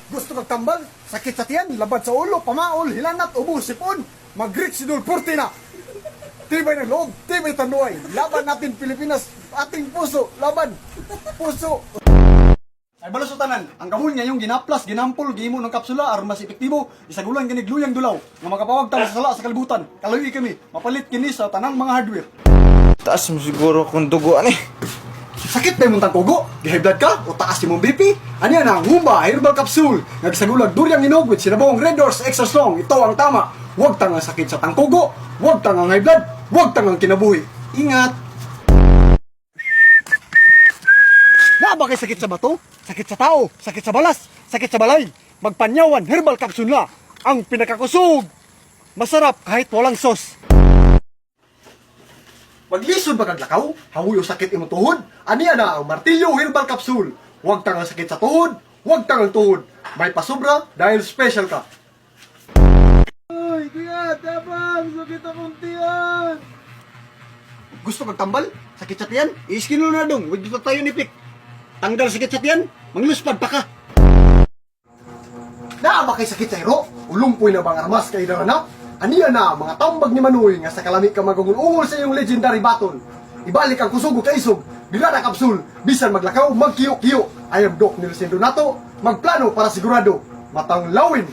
Gusto kag tambal, sakit sa tiyan, labad sa ulo, pamaol, hilanat, ubo, sipon, mag-reach sidul 40 na. Tibay ng loob, tibay tanuay. Laban natin Pilipinas, ating puso, laban, puso. Ay balusutanan, ang kamul niya yung ginaplas, ginampol, gimo ng kapsula, aron mas epektibo, isagulan ganig luyang dulaw, nga makapawag tamo sa sala sa kalibutan. Kaluwi kami, mapalit kini sa tanang mga hardware. Taas mo siguro kung duguan eh. Sakit na yung muntang kugo, gihigh blood ka, o taas yung BP. Ano yan ang Humba Herbal Capsule, nagsagulag duryang inog with sinabawang Red Horse Extra Strong. Ito ang tama, huwag tangang sakit sa tangkugo, huwag tangang high blood, huwag tangang kinabuhi. Ingat! Na ba kay sakit sa bato? Sakit sa tao? Sakit sa balas? Sakit sa balay? Magpanyawan Herbal Capsule na ang pinakakusog! Masarap kahit walang sauce. Maglisod ba kag lakaw? Hawi o sakit imong tuhod? Aniya na ang Martilyo Herbal Capsule. Huwag tangang sakit sa tuhod, huwag tangang tuhod. May pasobra dahil special ka. Ay, kuya, tabang! Sakit akong tiyan! Gusto kag tambal? Sakit sa tiyan? I-skin na dong, huwag dito tayo nipik. Tanggal sakit sa tiyan, mangluspad pa ka. Naa ba kay sakit sa iro? Ulumpoy na bang armas kay darana? Aniya na mga tambag ni Manoy nga sa kalami ka magugul-ungol sa iyong legendary baton. Ibalik ang kusog o kaisog, Birada Capsule, bisan maglakaw, magkiyo-kiyo. I am Doc Nilsen Donato, magplano para sigurado, matang lawin.